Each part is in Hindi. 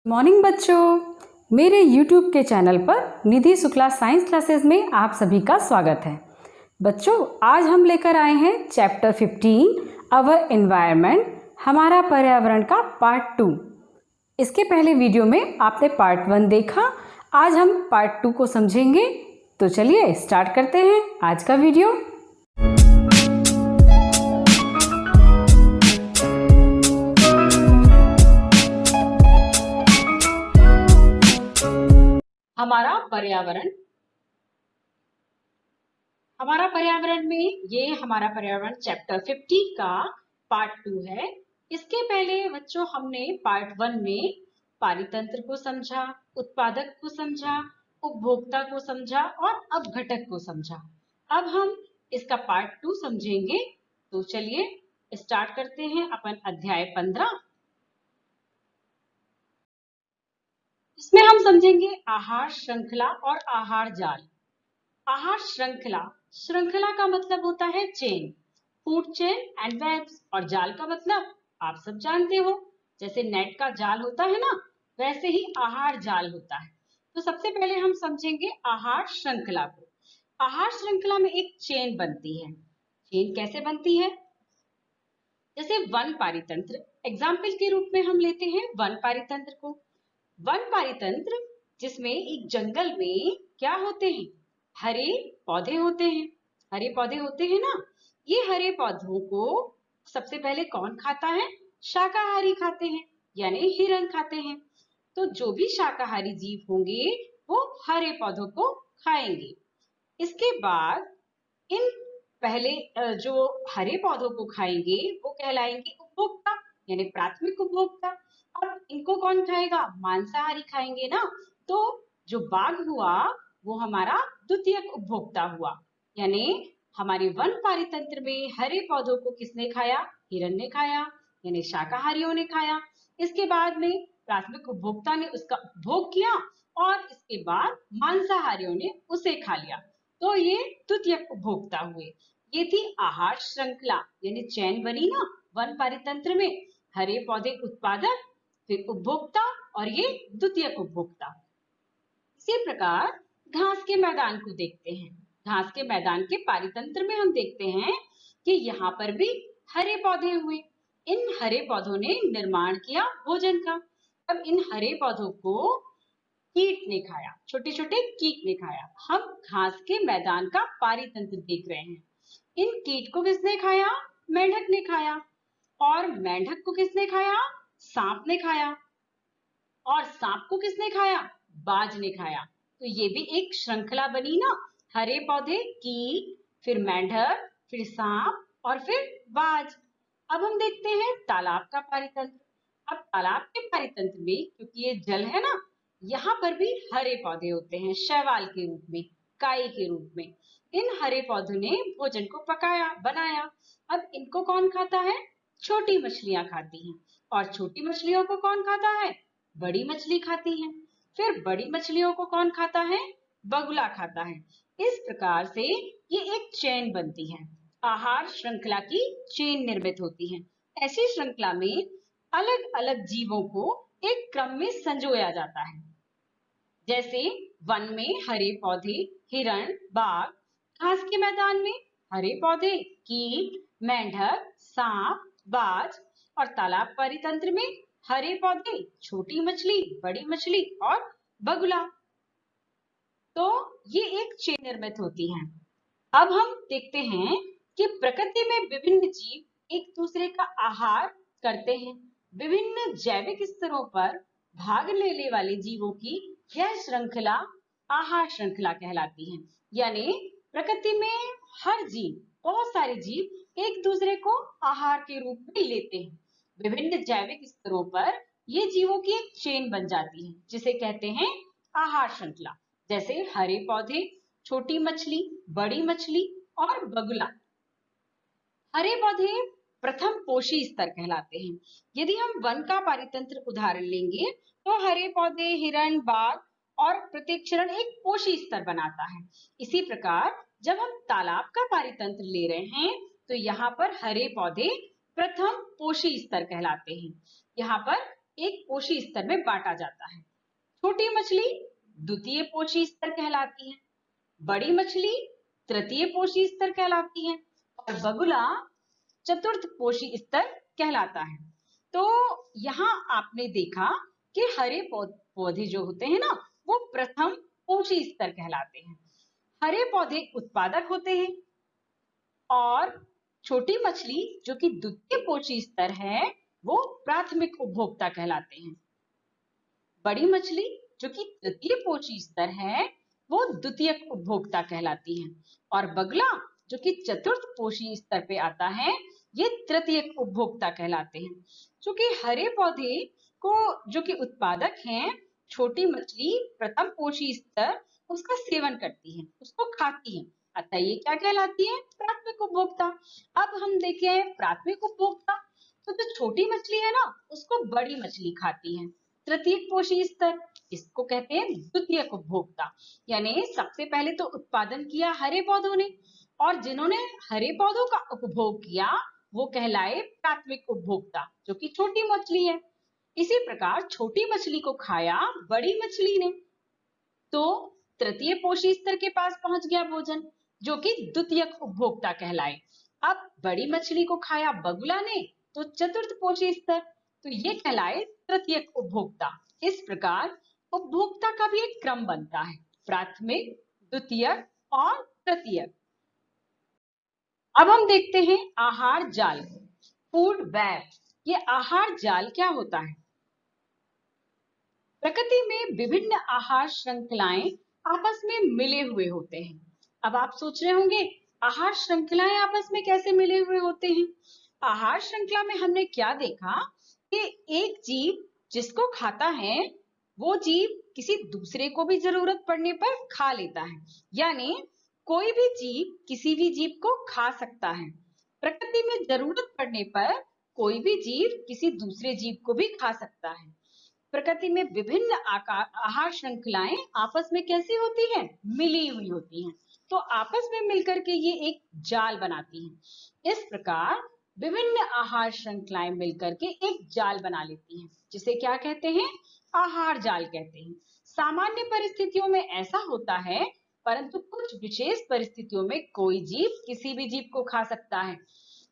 मॉर्निंग बच्चों, मेरे YouTube के चैनल पर निधि शुक्ला साइंस क्लासेस में आप सभी का स्वागत है। बच्चों, आज हम लेकर आए हैं चैप्टर 15 अवर एनवायरनमेंट, हमारा पर्यावरण का पार्ट 2। इसके पहले वीडियो में आपने पार्ट 1 देखा, आज हम पार्ट 2 को समझेंगे। तो चलिए स्टार्ट करते हैं आज का वीडियो। हमारा पर्यावरण में ये हमारा पर्यावरण चैप्टर 50 का पार्ट 2 है। इसके पहले बच्चों हमने पार्ट 1 में पारितंत्र को समझा, उत्पादक को समझा, उपभोक्ता को समझा और अपघटक को समझा। अब हम इसका पार्ट 2 समझेंगे। तो चलिए स्टार्ट करते हैं अपन अध्याय 15। इसमें हम समझेंगे आहार श्रृंखला और आहार जाल। आहार श्रृंखला, श्रृंखला का मतलब होता है chain, food chain and webs, और जाल का मतलब आप सब जानते हो, जैसे नेट का जाल होता है ना, वैसे ही आहार जाल होता है। तो सबसे पहले हम समझेंगे आहार श्रृंखला को। आहार श्रृंखला में एक चेन बनती है। चेन कैसे बनती है? जैसे वन पारितंत्र, एग्जाम्पल के रूप में हम लेते हैं वन पारितंत्र को। वन पारितंत्र जिसमें एक जंगल में क्या होते हैं? हरे पौधे होते हैं। हरे पौधे होते हैं ना, ये हरे पौधों को सबसे पहले कौन खाता है? शाकाहारी खाते हैं, यानी हिरण खाते हैं। तो जो भी शाकाहारी जीव होंगे वो हरे पौधों को खाएंगे। इसके बाद इन पहले जो हरे पौधों को खाएंगे वो कहलाएंगे उपभोक्ता, यानी प्राथमिक उपभोक्ता। अब इनको कौन खाएगा? मांसाहारी खाएंगे ना। तो जो बाघ हुआ वो हमारा द्वितीयक उपभोक्ता हुआ, यानी हमारे वन पारितंत्र में हरे पौधों को किसने खाया? हिरण ने खाया, यानी शाकाहारियों ने खाया। इसके बाद में प्राथमिक उपभोक्ता ने उसका उपभोग किया और इसके बाद मांसाहारियों ने उसे खा लिया। तो ये द्वितीयक उपभोक्ता हुए। ये थी आहार श्रृंखला, यानी चैन बनी ना वन पारितंत्र में, हरे पौधे उत्पादक, फिर उपभोक्ता और ये द्वितीयक उपभोक्ता। इसी प्रकार घास के मैदान को देखते हैं। घास के मैदान के पारितंत्र में हम देखते हैं कि यहाँ पर भी हरे पौधे हुए। इन हरे पौधों ने निर्माण किया भोजन का। अब इन हरे पौधों को कीट ने खाया, छोटे छोटे कीट ने खाया। हम घास के मैदान का पारितंत्र देख रहे हैं। इन कीट को किसने खाया? मेंढक ने खाया। और मेंढक को किसने खाया? सांप ने खाया। और सांप को किसने खाया? बाज ने खाया। तो ये भी एक श्रृंखला बनी ना, हरे पौधे, कीट, फिर मेंढक, फिर सांप और फिर बाज। अब हम देखते हैं तालाब का पारितंत्र। अब तालाब के पारितंत्र में, क्योंकि ये जल है ना, यहाँ पर भी हरे पौधे होते हैं शैवाल के रूप में, काई के रूप में। इन हरे पौधों ने भोजन को पकाया, बनाया। अब इनको कौन खाता है? छोटी मछलियां खाती हैं। और छोटी मछलियों को कौन खाता है? बड़ी मछली खाती है। फिर बड़ी मछलियों को कौन खाता है? बगुला खाता है। इस प्रकार से ये एक चेन बनती है। आहार श्रृंखला की चेन निर्मित होती है। ऐसी श्रृंखला में अलग अलग जीवों को एक क्रम में संजोया जाता है। जैसे वन में हरे पौधे, हिरण, बाघ, घास के मैदान में हरे पौधे, कीट, मेंढक, सांप, बाज, और तालाब परितंत्र में हरे पौधे, छोटी मछली, बड़ी मछली और बगुला। तो ये एक चेन निर्मित होती है। अब हम देखते हैं कि प्रकृति में विभिन्न जीव एक दूसरे का आहार करते हैं। विभिन्न जैविक स्तरों पर भाग लेने वाले जीवों की यह श्रृंखला आहार श्रृंखला कहलाती है। यानी प्रकृति में हर जीव, बहुत सारे जीव एक दूसरे को आहार के रूप में लेते हैं। विभिन्न जैविक स्तरों पर ये जीवों की एक चेन बन जाती है, जिसे कहते हैं आहार श्रृंखला। जैसे हरे पौधे, छोटी मछली, बड़ी मछली और बगुला। हरे पौधे प्रथम पोषी स्तर कहलाते हैं। यदि हम वन का पारितंत्र उदाहरण लेंगे तो हरे पौधे, हिरण, बाघ और प्रतिक्षरण एक पोषी स्तर बनाता है। इसी प्रकार जब हम तालाब का पारितंत्र ले रहे हैं तो यहाँ पर हरे पौधे प्रथम पोषी स्तर कहलाते हैं। यहाँ पर एक पोषी स्तर में बांटा जाता है। छोटी मछली द्वितीय पोषी स्तर कहलाती है, बड़ी मछली तृतीय पोषी स्तर कहलाती है और बगुला चतुर्थ पोषी स्तर कहलाता है। तो यहाँ आपने देखा कि हरे पौधे जो होते हैं ना, वो प्रथम पोषी स्तर कहलाते हैं। हरे पौधे उत्पादक होते हैं और छोटी मछली जो कि द्वितीय पोषी स्तर है, वो प्राथमिक उपभोक्ता कहलाते हैं। बड़ी मछली जो कि तृतीय पोषी स्तर है, वो द्वितीयक उपभोक्ता कहलाती है और बगुला जो कि चतुर्थ पोषी स्तर पे आता है, ये तृतीयक उपभोक्ता कहलाते हैं। क्योंकि हरे पौधे को जो कि उत्पादक हैं, छोटी मछली प्रथम पोषी स्तर उसका सेवन करती है, उसको खाती है, अतः ये क्या कहलाती है? प्राथमिक उपभोक्ता। अब हम देखें प्राथमिक उपभोक्ता, तो जो छोटी मछली है ना, उसको बड़ी मछली खाती है। तृतीय पोषी स्तर, इसको कहते हैं द्वितीयक उपभोक्ता। यानी सबसे पहले तो उत्पादन किया हरे पौधों ने और जिन्होंने हरे पौधों का उपभोग किया वो कहलाए प्राथमिक उपभोक्ता, जो कि छोटी मछली है। इसी प्रकार छोटी मछली को खाया बड़ी मछली ने, तो तृतीय पोषी स्तर के पास पहुंच गया भोजन, जो कि द्वितीयक उपभोक्ता कहलाए। अब बड़ी मछली को खाया बगुला ने, तो चतुर्थ पोषी स्तर, तो ये कहलाए तृतीयक उपभोक्ता। इस प्रकार उपभोक्ता का भी एक क्रम बनता है, प्राथमिक, द्वितीयक और तृतीयक। अब हम देखते हैं आहार जाल, फूड वेब। ये आहार जाल क्या होता है? प्रकृति में विभिन्न आहार श्रृंखलाएं आपस में मिले हुए होते हैं। अब आप सोच रहे होंगे आहार श्रृंखलाएं आपस में कैसे मिले हुए होते हैं? आहार श्रृंखला में हमने क्या देखा कि एक जीव जिसको खाता है, वो जीव किसी दूसरे को भी जरूरत पड़ने पर खा लेता है। यानी कोई भी जीव किसी भी जीव को खा सकता है। प्रकृति में जरूरत पड़ने पर कोई भी जीव किसी दूसरे जीव को भी खा सकता है। प्रकृति में विभिन्न आहार श्रृंखलाएं आपस में कैसी होती हैं? मिली हुई होती हैं। तो आपस में मिलकर के ये एक जाल बनाती हैं। इस प्रकार विभिन्न आहार श्रृंखलाएं मिलकर के एक जाल बना लेती हैं, जिसे क्या कहते हैं? आहार जाल कहते हैं। सामान्य परिस्थितियों में ऐसा होता है, परंतु कुछ विशेष परिस्थितियों में कोई जीव किसी भी जीव को खा सकता है।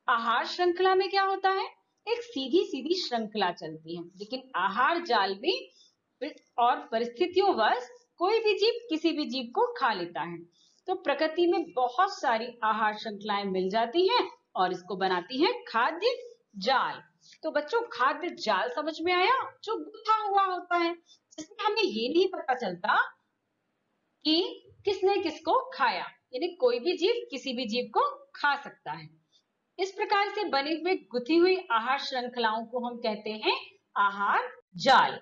आहार श्रृंखला में क्या होता है? एक सीधी सीधी श्रृंखला चलती है, लेकिन आहार जाल में और परिस्थितियों वश कोई भी जीव किसी भी जीव को खा लेता है। तो प्रकृति में बहुत सारी आहार श्रृंखलाएं मिल जाती हैं और इसको बनाती है खाद्य जाल। तो बच्चों, खाद्य जाल समझ में आया? जो गुथा हुआ होता है, जिसमें हमें ये नहीं पता चलता कि किसने किसको खाया, यानी कोई भी जीव किसी भी जीव को खा सकता है। इस प्रकार से बने हुए गुथी हुई आहार श्रृंखलाओं को हम कहते हैं आहार जाल।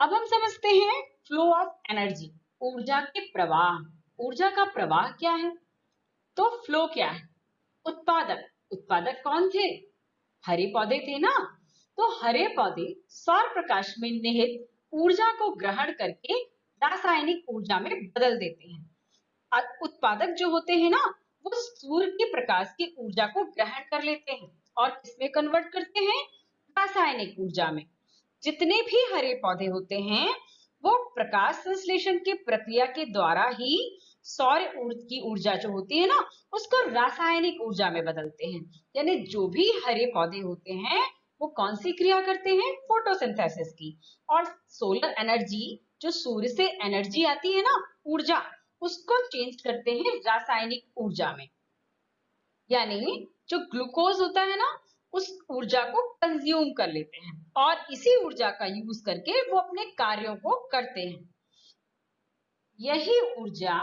अब हम समझते हैं फ्लो ऑफ एनर्जी, ऊर्जा के प्रवाह। ऊर्जा का प्रवाह क्या है? तो फ्लो क्या है? उत्पादक, उत्पादक कौन थे? हरे पौधे थे ना। तो हरे पौधे सौर प्रकाश में निहित ऊर्जा को ग्रहण करके रासायनिक ऊर्जा में बदल देते हैं। उत्पादक जो होते हैं ना, वो सूर्य के प्रकाश की ऊर्जा को ग्रहण कर लेते हैं और किसमें कन्वर्ट करते हैं? रासायनिक ऊर्जा में। जितने भी हरे पौधे होते हैं, वो प्रकाश संश्लेषण की प्रक्रिया के द्वारा ही सौर की ऊर्जा जो होती है ना, उसको रासायनिक ऊर्जा में बदलते हैं। यानी जो भी हरे पौधे होते हैं, वो कौन सी क्रिया करते हैं? फोटोसिंथेसिस की। और सोलर एनर्जी, जो सूर्य से एनर्जी आती है ना, ऊर्जा, उसको चेंज करते हैं रासायनिक ऊर्जा में। यानी जो ग्लूकोज होता है ना, उस ऊर्जा को कंज्यूम कर लेते हैं और इसी ऊर्जा का यूज करके वो अपने कार्यों को करते हैं। यही ऊर्जा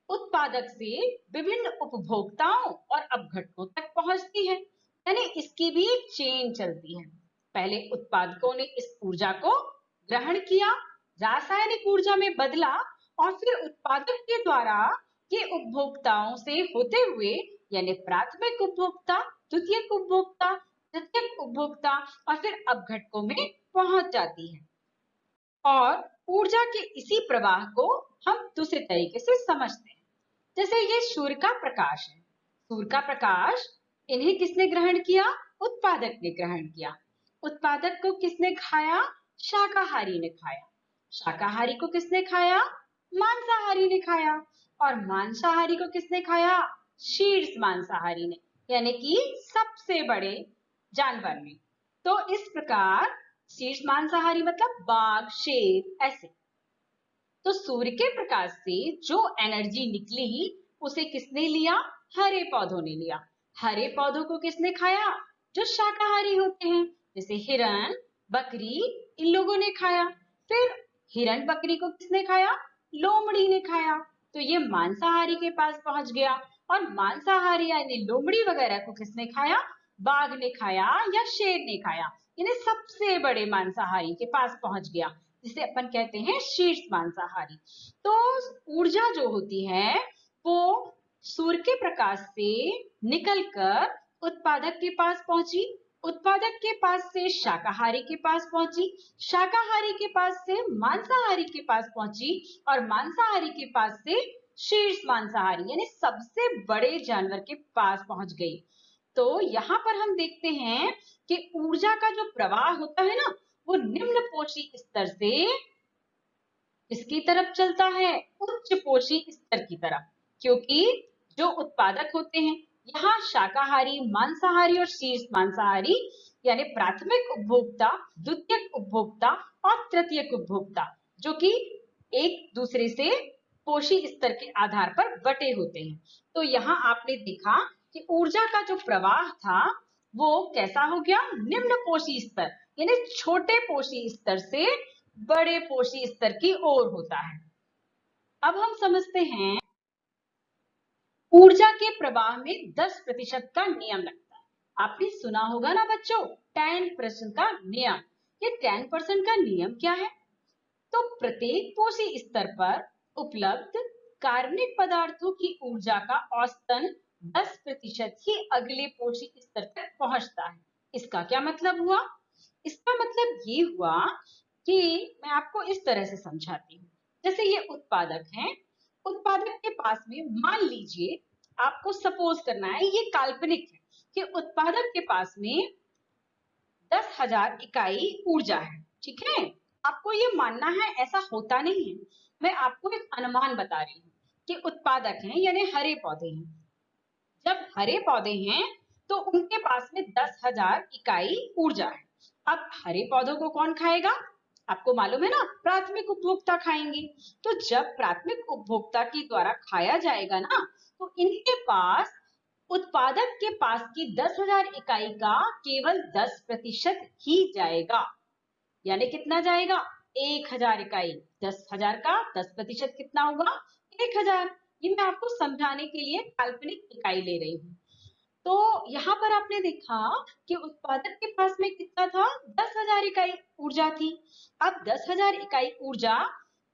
उत्पादक से विभिन्न उपभोक्ताओं और अपघटकों तक पहुंचती है। यानी इसकी भी एक चेन चलती है। पहले उत्पादकों ने इस ऊर्जा को ग्रहण किया, रासायनिक ऊर्जा में बदला और फिर उत्पादक के द्वारा ये उपभोक्ताओं से होते हुए, यानी प्राथमिक उपभोक्ता, द्वितीयक उपभोक्ता, तृतीयक उपभोक्ता और फिर अपघटकों में पहुंच जाती है। और ऊर्जा के इसी प्रवाह को हम दूसरे तरीके से समझते हैं। जैसे ये सूर्य का प्रकाश है। सूर्य का प्रकाश इन्हें किसने ग्रहण किया? उत्पादक ने ग्रहण किया। उत्पादक को किसने खाया? शाकाहारी ने खाया। शाकाहारी को किसने खाया? मांसाहारी ने खाया। और मांसाहारी को किसने खाया? शीर्ष मांसाहारी ने, यानी कि सबसे बड़े जानवर ने। तो इस प्रकार शीर्ष मांसाहारी मतलब बाघ, शेर, ऐसे। तो सूर्य के प्रकाश से जो एनर्जी निकली उसे किसने लिया? हरे पौधों ने लिया। हरे पौधों को किसने खाया? जो शाकाहारी होते हैं, जैसे हिरण, बकरी, इन लोगों ने खाया। फिर हिरण बकरी को किसने खाया? लोमड़ी ने खाया। तो ये मांसाहारी के पास पहुंच गया। और मांसाहारी यानी लोमड़ी वगैरह को किसने खाया? बाघ ने खाया या शेर ने खाया। यानी सबसे बड़े मांसाहारी के पास पहुंच गया, जिसे अपन कहते हैं शीर्ष मांसाहारी। तो ऊर्जा जो होती है वो सूर्य के प्रकाश से निकलकर उत्पादक के पास पहुंची, उत्पादक के पास से शाकाहारी के पास पहुंची, शाकाहारी के पास से मांसाहारी के पास पहुंची, और मांसाहारी के पास से शीर्ष मांसाहारी यानी सबसे बड़े जानवर के पास पहुंच गई। तो यहाँ पर हम देखते हैं कि ऊर्जा का जो प्रवाह होता है ना, वो निम्न पोषी स्तर से इसकी तरफ चलता है, उच्च पोषी स्तर की तरफ। क्योंकि जो उत्पादक होते हैं, यहाँ शाकाहारी, मांसाहारी और शीर्ष मांसाहारी यानी प्राथमिक उपभोक्ता, द्वितीयक उपभोक्ता और तृतीयक उपभोक्ता, जो कि एक दूसरे से पोषी स्तर के आधार पर बटे होते हैं। तो यहाँ आपने देखा कि ऊर्जा का जो प्रवाह था वो कैसा हो गया? निम्न पोषी स्तर यानी छोटे पोषी स्तर से बड़े पोषी स्तर की ओर होता है। अब हम समझते हैं ऊर्जा के प्रवाह में 10% का नियम लगता है। आपने सुना होगा ना बच्चों, 10% का नियम। ये 10% का नियम क्या है? तो प्रत्येक पोषी स्तर पर उपलब्ध कार्बनिक पदार्थों की ऊर्जा का औसतन 10% ही अगले पोषी स्तर तक पहुंचता है। इसका क्या मतलब हुआ? इसका मतलब ये हुआ कि मैं आपको इस तरह से समझाती हूँ। जैसे ये उत्पादक हैं, उत्पादक के पास में मान लीजिए, आपको सपोज करना है, ये काल्पनिक है कि उत्पादक के पास में 10,000 इकाई ऊर्जा है। ठीक है, आपको ये मानना है, ऐसा होता नहीं है। मैं आपको एक अनुमान बता रही हूँ कि उत्पादक हैं यानी हरे पौधे हैं। जब हरे पौधे हैं तो उनके पास में 10,000 इकाई ऊर्जा है। अब हरे पौधों को कौन खाएगा? आपको मालूम है ना, प्राथमिक उपभोक्ता खाएंगे। तो जब प्राथमिक उपभोक्ता के द्वारा खाया जाएगा ना, तो इनके पास, उत्पादक के पास की 10,000 इकाई का केवल 10% ही जाएगा। यानी कितना जाएगा? 1,000 इकाई। 10,000 का 10% कितना होगा? 1,000। ये मैं आपको समझाने के लिए काल्पनिक इकाई ले रही हूँ। तो यहाँ पर आपने देखा कि उत्पादक के पास में कितना था? 10,000 इकाई ऊर्जा थी। अब 10,000 इकाई ऊर्जा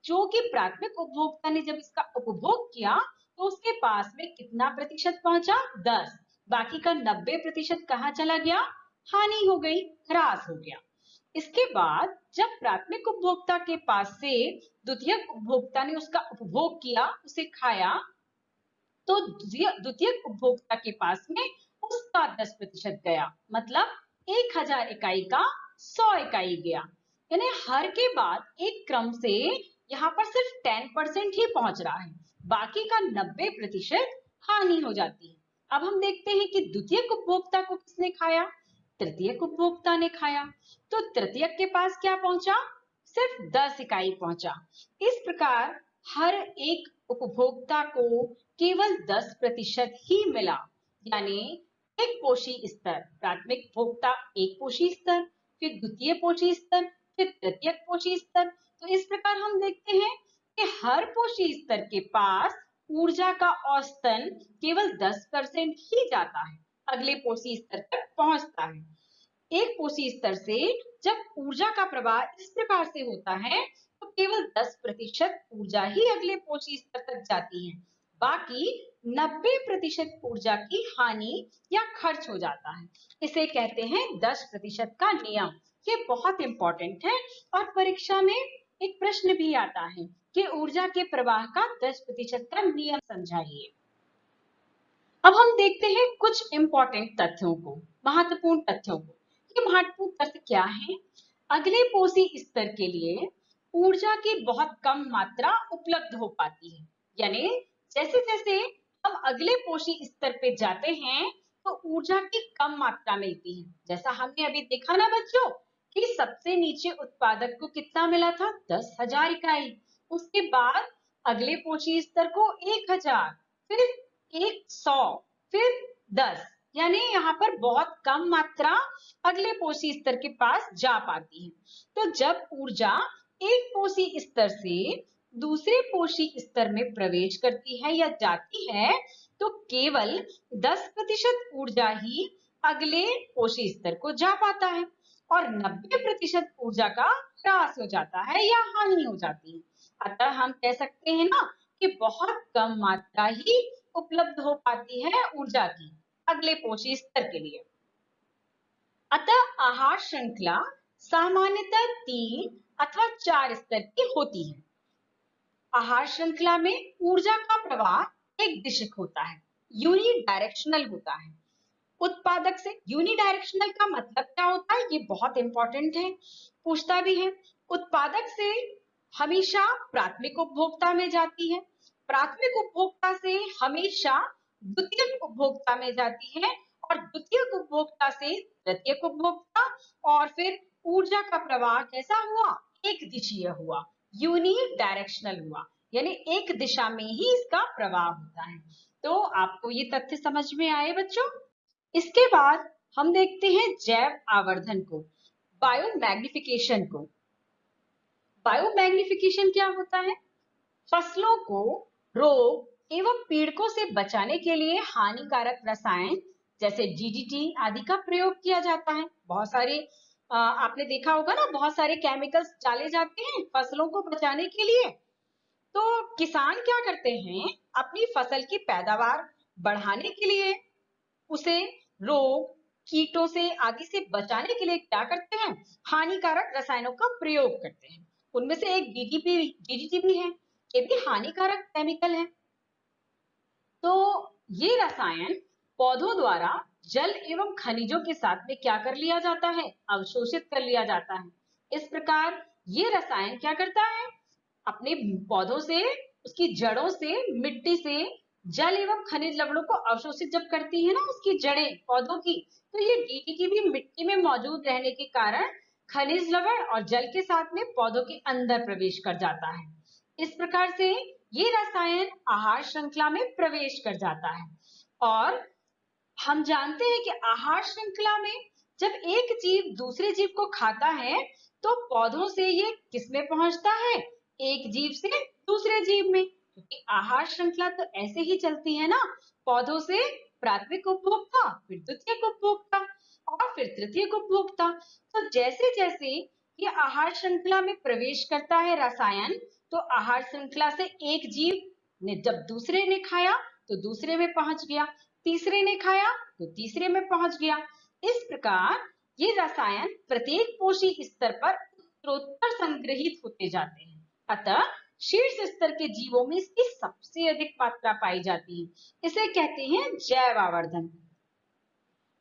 जो कि प्राथमिक उपभोक्ता ने जब इसका उपभोग किया तो उसके पास में कितना प्रतिशत पहुंचा? 10। बाकी का 90% कहाँ चला गया? हानि हो गई, ह्रास हो गया। इसके बाद जब प्राथमिक उपभोक्ता के पास से द्वितीयक उपभोक्ता ने उसका उपभोग किया, उसे खाया, तो द्वितीयक उपभोक्ता के पास में उसका 10% गया। मतलब 1,000 इकाई का 100 इकाई गया। यानी हर के बाद एक क्रम से यहाँ पर सिर्फ 10% ही पहुंच रहा है, बाकी का 90% हानि हो जाती है। अब हम देखते हैं कि द्वितीयक उपभोक्ता को किसने खाया? तृतीयक उपभोक्ता ने खाया। तो तृतीयक के पास क्या पहुंचा? सिर्फ 10 इकाई पहुंचा। इस प्रकार हर एक उपभोक्ता को केवल 10% ही मिला। यानी एक पोषी स्तर, प्राथमिक उपभोक्ता एक पोषी स्तर, फिर द्वितीय पोषी स्तर, फिर तृतीयक पोषी स्तर। तो इस प्रकार हम देखते हैं कि हर पोषी स्तर के पास ऊर्जा का औसतन केवल 10% ही जाता है, अगले पोषी स्तर तक पहुंचता है। एक पोषी स्तर से जब ऊर्जा का प्रवाह इस प्रकार से होता है तो केवल 10% ऊर्जा ही अगले पोषी स्तर तक जाती है, बाकी 90% ऊर्जा की हानि या खर्च हो जाता है। इसे कहते हैं 10% का नियम। ये बहुत इंपॉर्टेंट है और परीक्षा में एक प्रश्न भी आता है कि ऊर्जा के प्रवाह का 10% का नियम समझाइए। अब हम देखते हैं कुछ इंपॉर्टेंट तथ्यों को, महत्वपूर्ण तथ्यों को। इसके महत्वपूर्ण तथ्य क्या है? अगले पोषी स्तर के लिए ऊर्जा की बहुत कम मात्रा उपलब्ध हो पाती है। यानी जैसे जैसे हम अगले पोषी स्तर पे जाते हैं तो ऊर्जा की कम मात्रा मिलती है। जैसा हमने अभी देखा ना बच्चों कि सबसे नीचे उत्पादक को कितना मिला था? 10,000 इकाई। उसके बाद अगले पोषी स्तर को 1,000, फिर 100, फिर 10। यानी यहाँ पर बहुत कम मात्रा अगले पोषी स्तर के पास जा पाती है। तो जब ऊर्जा एक पोषी स्तर से दूसरे पोषी स्तर में प्रवेश करती है या जाती है तो केवल 10% ऊर्जा ही अगले पोषी स्तर को जा पाता है और 90% ऊर्जा का ह्रास हो जाता है या हानि हो जाती है। अतः हम कह सकते हैं ना कि बहुत कम मात्रा ही उपलब्ध हो पाती है ऊर्जा की अगले पोषी स्तर के लिए। अतः आहार श्रृंखला सामान्यतः 3 अथवा 4 स्तर की होती है। आहार श्रृंखला में ऊर्जा का प्रवाह एक दिशक होता है, यूनिडायरेक्शनल होता है। उत्पादक से यूनिडायरेक्शनल का मतलब क्या होता है? ये बहुत इंपॉर्टेंट है, पूछता भी है। उत्पादक से हमेशा प्राथमिक उपभोक्ता में जाती है, प्राथमिक उपभोक्ता से हमेशा द्वितीयक उपभोक्ता में जाती है और द्वितीयक उपभोक्ता से तृतीयक उपभोक्ता और फिर ऊर्जा का प्रवाह कैसा हुआ? एक दिशीय हुआ, यूनिडायरेक्शनल हुआ, यानी एक दिशा में ही इसका प्रवाह होता है। तो आपको ये तथ्य समझ में आए बच्चों? इसके बाद हम देखते हैं जैव आवर्धन को, बायोमैग्निफिकेशन को। बायोमैग्निफिकेशन क्या होता है? फसलों को रोग एवं पीड़कों से बचाने के लिए हानिकारक रसायन जैसे डीडीटी आदि का प्रयोग किया जाता है। बहुत सारे आपने देखा होगा ना, बहुत सारे केमिकल्स डाले जाते हैं फसलों को बचाने के लिए। तो किसान क्या करते हैं? अपनी फसल की पैदावार बढ़ाने के लिए उसे रोग कीटों से आदि से बचाने के लिए क्या करते हैं? हानिकारक रसायनों का प्रयोग करते हैं। उनमें से एक डीडीटी भी है, ये भी हानिकारक केमिकल है। तो ये रसायन पौधों द्वारा जल एवं खनिजों के साथ में क्या कर लिया जाता है? अवशोषित कर लिया जाता है। इस प्रकार ये रसायन क्या करता है? अपने पौधों से, उसकी जड़ों से, मिट्टी से जल एवं खनिज लवणों को अवशोषित जब करती है ना उसकी जड़ें पौधों की, तो ये डीडीटी भी मिट्टी में मौजूद रहने के कारण खनिज लवण और जल के साथ में पौधों के अंदर प्रवेश कर जाता है। इस प्रकार से ये रसायन आहार श्रृंखला में प्रवेश कर जाता है। और हम जानते हैं कि आहार श्रृंखला में जब एक जीव दूसरे जीव को खाता है तो पौधों से ये किसमें पहुंचता है? एक जीव से दूसरे जीव में, क्योंकि आहार श्रृंखला तो ऐसे ही चलती है ना, पौधों से प्राथमिक उपभोक्ता, फिर द्वितीयक उपभोक्ता और फिर तृतीयक उपभोक्ता। तो जैसे जैसे ये आहार श्रृंखला में प्रवेश करता है रसायन, तो आहार श्रृंखला से एक जीव ने जब दूसरे ने खाया तो दूसरे में पहुंच गया, तीसरे ने खाया तो तीसरे में पहुंच गया। इस प्रकार ये रसायन प्रत्येक पोषी स्तर पर उत्तरोत्तर संग्रहित होते जाते हैं। अतः शीर्ष स्तर के जीवों में इसकी सबसे अधिक मात्रा पाई जाती है। इसे कहते हैं जैव आवर्धन।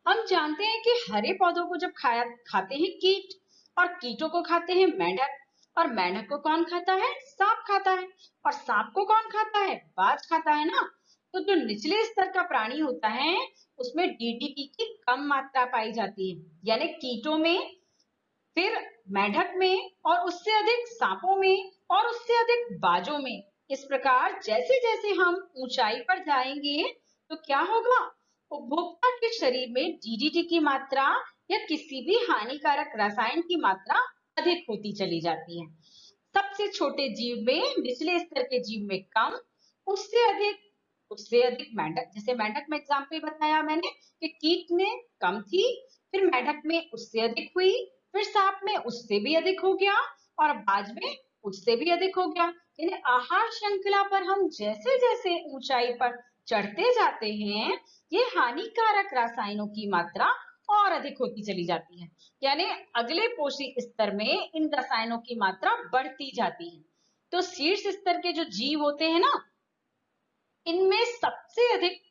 हम जानते हैं कि हरे पौधों को जब खाते हैं कीट, और कीटों को खाते हैं मेंढक, और मेंढक को कौन खाता है? सांप खाता है, और सांप को कौन खाता है? बाज खाता है ना। तो जो निचले स्तर का प्राणी होता है उसमें डीडीटी की कम मात्रा पाई जाती है, यानी कीटों में, फिर मेंढक में, और उससे अधिक सांपों में, और उससे अधिक बाजों में। इस प्रकार जैसे जैसे हम ऊंचाई पर जाएंगे तो क्या होगा? उपभोक्ता के शरीर में डीडीटी की मात्रा या किसी भी हानिकारक रसायन की मात्रा अधिक होती चली जाती है। सबसे छोटे जीव में, निचले स्तर के जीव में कम, उससे अधिक मेंढक, जैसे मेंढक में एग्जाम्पल बताया मैंने कि कीट में कम थी, फिर मेंढक में उससे अधिक हुई, फिर सांप में उससे भी अधिक हो गया, और बाज में उससे भी अधिक हो गया। यानी आहार श्रृंखला पर हम जैसे जैसे ऊंचाई पर चढ़ते जाते हैं ये हानिकारक रसायनों की मात्रा और अधिक होती चली जाती है, यानी अगले पोषी स्तर में इन रसायनों की मात्रा बढ़ती जाती है। तो शीर्ष स्तर के जो जीव होते हैं ना, इनमें सबसे अधिक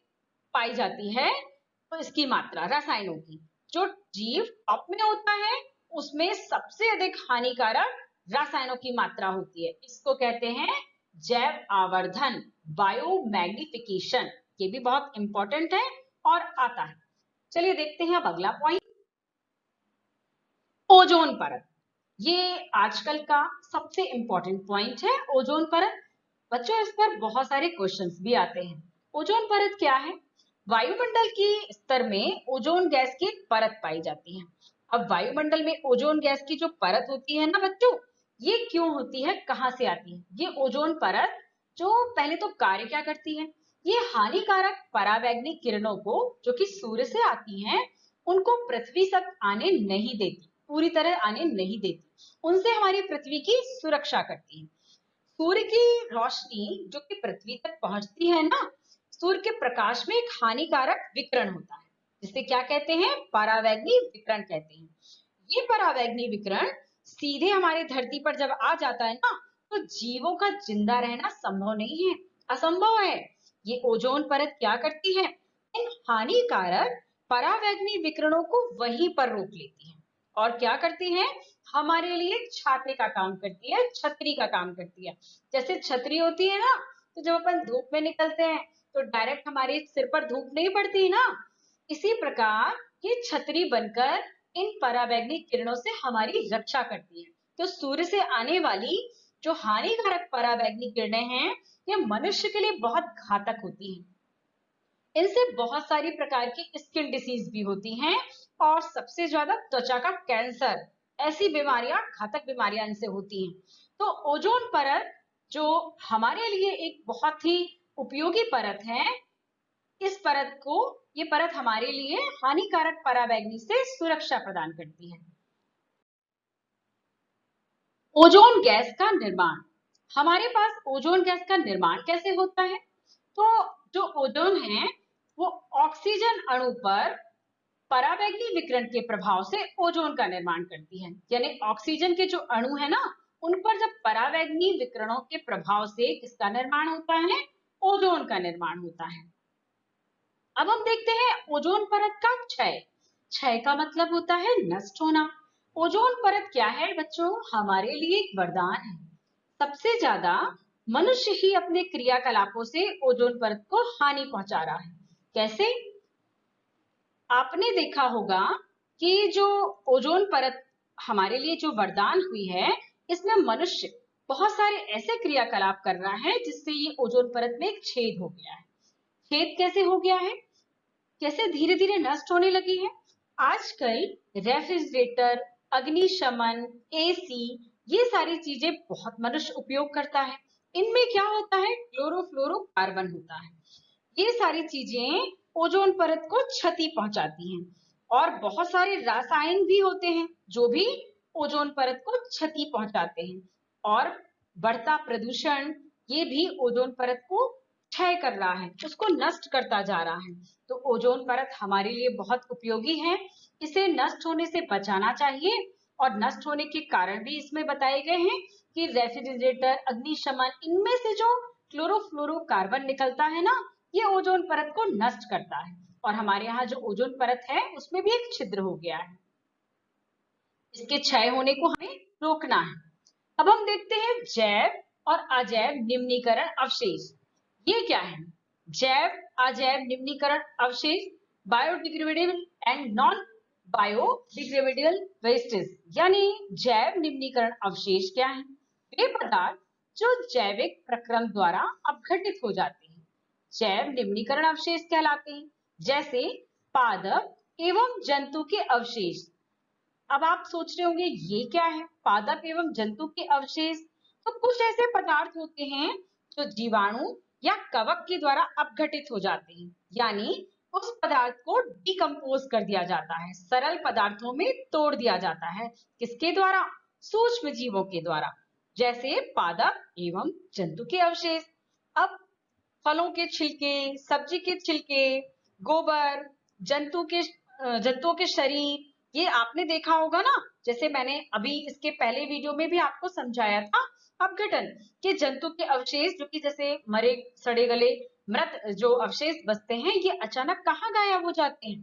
पाई जाती है तो इसकी मात्रा रसायनों की, जो जीव टॉप में होता है उसमें सबसे अधिक हानिकारक रसायनों की मात्रा होती है। इसको कहते हैं जैव आवर्धन, बायोमैग्निफिकेशन। ये भी बहुत इंपॉर्टेंट है और आता है। चलिए देखते हैं अब अगला पॉइंट, ओजोन परत। ये आजकल का सबसे इंपॉर्टेंट पॉइंट है, ओजोन परत। बच्चों इस पर बहुत सारे क्वेश्चंस भी आते हैं। ओजोन परत क्या है? वायुमंडल की स्तर में ओजोन गैस की परत पाई जाती है। अब वायुमंडल में ओजोन गैस की जो परत होती है ना बच्चों, ये क्यों होती है, कहाँ से आती है? ये ओजोन परत जो पहले तो कार्य क्या करती है, ये हानिकारक परावैंगनिक किरणों को जो कि सूर्य से आती हैं उनको पृथ्वी तक आने नहीं देती, पूरी तरह आने नहीं देती, उनसे हमारी पृथ्वी की सुरक्षा करती है। सूर्य की रोशनी जो कि पृथ्वी तक पहुंचती है ना, सूर्य के प्रकाश में एक हानिकारक विकिरण होता है जिसे क्या कहते हैं, परावैंगनी विकिरण कहते हैं। ये परावैंगनी विकिरण सीधे हमारे धरती पर जब आ जाता है ना, तो जीवों का जिंदा रहना संभव नहीं है, असंभव है। ये ओजोन परत क्या करती है, इन हानिकारक परावैंगनी विकिरणों को वहीं पर रोक लेती है और क्या करती है, हमारे लिए छाते का काम करती है, छतरी का काम करती है। जैसे छतरी होती है ना, तो जब अपन धूप में निकलते हैं तो डायरेक्ट हमारे सिर पर धूप नहीं पड़ती ना, इसी प्रकार ये छतरी बनकर इन परावैंगनिक किरणों से हमारी रक्षा करती है। तो सूर्य से आने वाली जो हानिकारक परावैंगनिक किरणें हैं, ये मनुष्य के लिए बहुत घातक होती हैं। इनसे बहुत सारी प्रकार की स्किन डिसीज भी होती हैं और सबसे ज्यादा त्वचा का कैंसर, ऐसी बीमारियां, घातक बीमारियां इनसे होती हैं। तो ओजोन परत जो हमारे लिए एक बहुत ही उपयोगी परत है, इस परत को, ये परत हमारे लिए हानिकारक परावैंगनी से सुरक्षा प्रदान करती है। ओजोन गैस का निर्माण, हमारे पास ओजोन गैस का निर्माण कैसे होता है? तो जो ओजोन है वो ऑक्सीजन अणु पर परावैंगनी विकिरण के प्रभाव से ओजोन का निर्माण करती है। यानी ऑक्सीजन के जो अणु है ना, उन पर जब परावैंगनी विकिरणों के प्रभाव से किसका निर्माण होता है, ओजोन का निर्माण होता है। अब हम देखते हैं ओजोन परत का क्षय। क्षय का मतलब होता है नष्ट होना। ओजोन परत क्या है बच्चों, हमारे लिए एक वरदान है। सबसे ज्यादा मनुष्य ही अपने क्रियाकलापों से ओजोन परत को हानि पहुंचा रहा है। कैसे? आपने देखा होगा कि जो ओजोन परत हमारे लिए जो वरदान हुई है, इसमें मनुष्य बहुत सारे ऐसे क्रियाकलाप कर रहा है जिससे ये ओजोन परत में एक छेद हो गया है। छेद कैसे हो गया है, कैसे धीरे धीरे नष्ट होने लगी है? आजकल रेफ्रिजरेटर, अग्निशमन, एसी, ये सारी चीजें बहुत मनुष्य उपयोग करता है। इनमें क्या होता है, क्लोरोफ्लोरोकार्बन होता है। ये सारी चीजें ओजोन परत को क्षति पहुंचाती हैं और बहुत सारे रासायन भी होते हैं जो भी ओजोन परत को क्षति पहुंचाते हैं। और बढ़ता प्रदूषण, ये भी ओजोन परत को क्षय कर रहा है, उसको नष्ट करता जा रहा है। तो ओजोन परत हमारे लिए बहुत उपयोगी है, इसे नष्ट होने से बचाना चाहिए। और नष्ट होने के कारण भी इसमें बताए गए हैं कि रेफ्रिजरेटर, अग्निशमन, इनमें से जो क्लोरोफ्लोरोकार्बन निकलता है ना, ये ओजोन परत को नष्ट करता है और हमारे यहाँ जो ओजोन परत है उसमें भी एक छिद्र हो गया है। इसके क्षय होने को हमें रोकना है। अब हम देखते हैं जैव और अजैव निम्नीकरण अवशेष। ये क्या है? जैव अजैव निम्नीकरण अवशेष, biodegradable and non biodegradable wastage. यानी जैव निम्नीकरण अवशेष क्या है? वे पदार्थ जो जैविक प्रक्रम द्वारा अपघटित हो जाते हैं, जैव निम्नीकरण अवशेष कहलाते हैं। जैसे पादप एवं जंतु के अवशेष। अब आप सोच रहे होंगे ये क्या है, पादप एवं जंतु के अवशेष? तो कुछ ऐसे पदार्थ होते हैं जो जीवाणु या कवक के द्वारा अपघटित हो जाते हैं, यानी उस पदार्थ को डिकम्पोज कर दिया जाता है, सरल पदार्थों में तोड़ दिया जाता है। किसके द्वारा? सूक्ष्म जीवों के द्वारा, जैसे पादप एवं जंतु के अवशेष। अब फलों के छिलके, सब्जी के छिलके, गोबर, जंतुओं के शरीर, ये आपने देखा होगा ना। जैसे मैंने अभी इसके पहले वीडियो में भी आपको समझाया था, अपघटन के जंतु के अवशेष जो कि जैसे मरे सड़े गले मृत जो अवशेष बचते हैं, ये अचानक कहाँ गायब हो जाते हैं?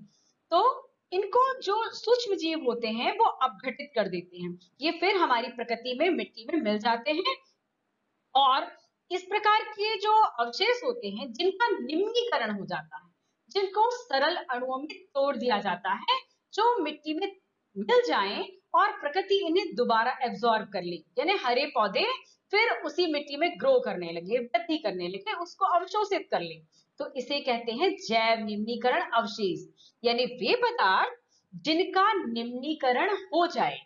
तो इनको जो सूक्ष्म जीव होते हैं वो अपघटित कर देते हैं। ये फिर हमारी प्रकृति में मिट्टी में मिल जाते हैं और इस प्रकार के जो अवशेष होते हैं जिनका निम्नीकरण हो जाता है, जिनको सरल अणुओं में तोड़ दिया जाता है, जो मिट्टी में मिल जाएं और प्रकृति इन्हें दोबारा एब्जॉर्ब कर ले, यानी हरे पौधे फिर उसी मिट्टी में ग्रो करने लगे, वृद्धि करने लगे, उसको अवशोषित कर ले, तो इसे कहते हैं जैव निम्नीकरण अवशेष। यानी वे पदार्थ जिनका निम्नीकरण हो जाए,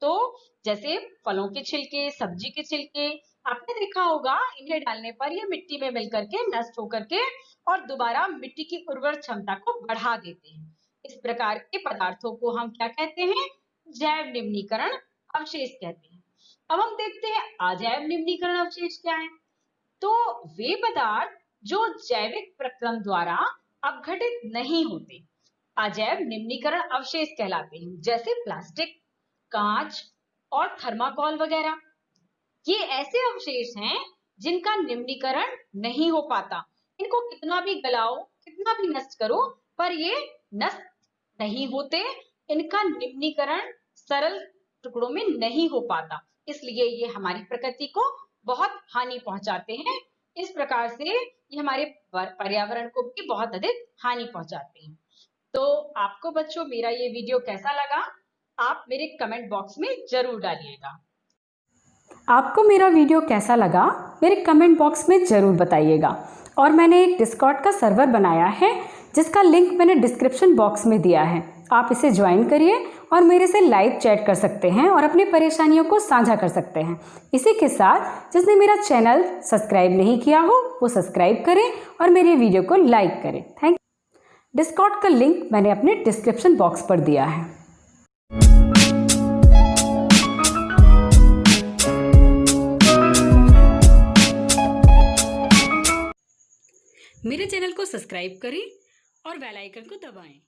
तो जैसे फलों के छिलके, सब्जी के छिलके, आपने देखा होगा इन्हें डालने पर ये मिट्टी में मिलकर के नष्ट होकर के और दोबारा मिट्टी की उर्वर क्षमता को बढ़ा देते हैं। इस प्रकार के पदार्थों को हम क्या कहते हैं? जैव निम्नीकरण अवशेष कहते हैं। अब हम देखते हैं अजैव निम्नीकरण अवशेष क्या है। तो वे पदार्थ जो जैविक प्रक्रम द्वारा अपघटित नहीं होते, अजैव निम्नीकरण अवशेष कहलाते हैं, जैसे प्लास्टिक, कांच और थर्माकोल वगैरह। ये ऐसे अवशेष हैं जिनका निम्नीकरण नहीं हो पाता। इनको कितना भी गलाओ, कितना भी नष्ट करो, पर ये नष्ट नहीं होते। इनका निम्नीकरण सरल टुकड़ों में नहीं हो पाता, इसलिए ये हमारी प्रकृति को बहुत हानि पहुंचाते हैं। इस प्रकार से ये हमारे पर्यावरण को भी बहुत अधिक हानि पहुंचाते हैं। तो आपको बच्चों मेरा ये वीडियो कैसा लगा, आप मेरे कमेंट बॉक्स में जरूर डालिएगा। आपको मेरा वीडियो कैसा लगा मेरे कमेंट बॉक्स में ज़रूर बताइएगा। और मैंने एक डिस्कॉर्ड का सर्वर बनाया है जिसका लिंक मैंने डिस्क्रिप्शन बॉक्स में दिया है। आप इसे ज्वाइन करिए और मेरे से लाइव चैट कर सकते हैं और अपनी परेशानियों को साझा कर सकते हैं। इसी के साथ जिसने मेरा चैनल सब्सक्राइब नहीं किया हो वो सब्सक्राइब करें और मेरे वीडियो को लाइक करें। Thank you. डिस्कॉर्ड का लिंक मैंने अपने डिस्क्रिप्शन बॉक्स पर दिया है। मेरे चैनल को सब्सक्राइब करें और बेल आइकन को दबाएं।